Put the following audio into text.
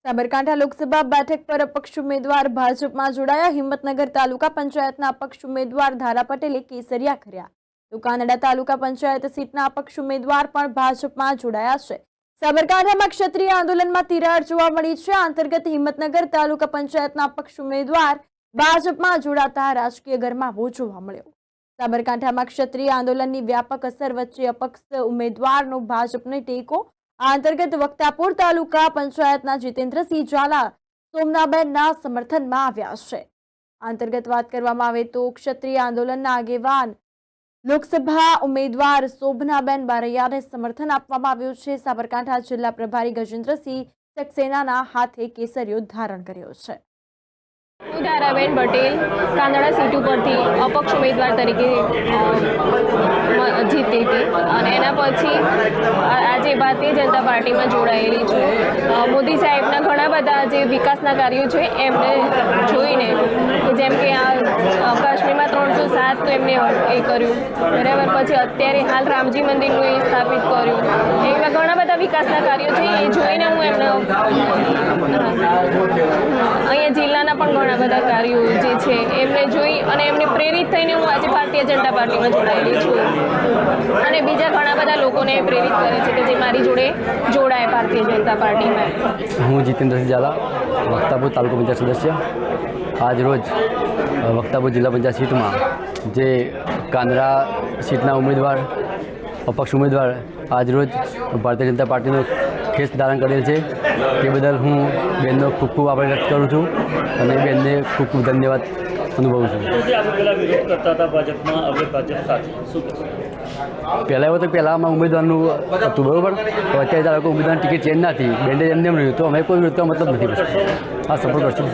સાબરકાંઠા લોકસભા બેઠક પર અપક્ષ ઉમેદવાર ભાજપમાં જોડાયા। હિંમતનગર તાલુકા પંચાયતના અપક્ષ ઉમેદવાર ધારા પટેલે કેસરિયા કર્યા તો કાનડા તાલુકા પંચાયત સીટના અપક્ષ ઉમેદવાર પણ ભાજપમાં જોડાયા છે। સાબરકાંઠામાં ક્ષત્રિય આંદોલનમાં તિરાડ જોવા મળી છે। આ અંતર્ગત હિંમતનગર તાલુકા પંચાયતના અપક્ષ ઉમેદવાર ભાજપમાં જોડાતા રાજકીય ગરમાવો જોવા મળ્યો। સાબરકાંઠામાં ક્ષત્રિય આંદોલનની વ્યાપક અસર વચ્ચે અપક્ષ ઉમેદવારનો ભાજપને ટેકો। આ અંતર્ગત વક્તાપુર તાલુકા પંચાયતના જીતેન્દ્રસિંહ ઝાલા સોમનાબેનના સમર્થનમાં આવ્યા છે। આ અંતર્ગત વાત કરવામાં આવે તો ક્ષત્રિય આંદોલનના આગેવાન લોકસભા ઉમેદવાર શોભનાબેન બારૈયાને સમર્થન આપવામાં આવ્યું છે। સાબરકાંઠા જિલ્લા પ્રભારી ગજેન્દ્રસિંહ સક્સેનાના હાથે કેસરિયો ધારણ કર્યો છે। હું ધારાબેન પટેલ કાંદડા સીટ ઉપરથી અપક્ષ ઉમેદવાર તરીકે જીતી હતી અને એના પછી આજે ભારતીય જનતા પાર્ટીમાં જોડાયેલી છું। મોદી સાહેબના ઘણા બધા જે વિકાસના કાર્યો છે એમને જોઈને જેમ કે આ કાશ્મીરમાં 307 એમને એ કર્યું બરાબર, પછી અત્યારે હાલ રામજી મંદિરનું એ સ્થાપિત કર્યું, એવા ઘણા બધા વિકાસના કાર્યો છે એ જોઈને હું એમને અહીંયા જિલ્લાના પણ ઘણા બધા કાર્યો જે છે એમને જોઈ અને એમને પ્રેરિત થઈને હું આજે ભારતીય જનતા પાર્ટીમાં જોડાયેલી છું અને બીજા ઘણા બધા લોકોને પ્રેરિત કરે છે કે જે મારી જોડે જોડાય ભારતીય જનતા પાર્ટીમાં। હું જીતેન્દ્રસિંહ ઝાલા વક્તાપુર તાલુકા પંચાયત સદસ્ય આજ રોજ વક્તાપુર જિલ્લા પંચાયત સીટમાં જે કાંદડા સીટના ઉમેદવાર અપક્ષ ઉમેદવાર આજ રોજ ભારતીય જનતા પાર્ટીનો ખેસ ધારણ કરેલ છે તે બદલ હું બેનનો ખૂબ ખૂબ આભાર વ્યક્ત કરું છું અને બેનને ખૂબ ખૂબ ધન્યવાદ અનુભવું છું। પહેલાં એવું તો પહેલાંમાં ઉમેદવારનું હતું બરાબર, તો અત્યારે ધારો ઉમેદવારની ટિકિટ ચેન્જ ના થઈ, બેન્ડેજ એમને એમ રહ્યું, તો અમે કોઈ વિરોધ મતલબ નથી. આ સપોર્ટ કરશું.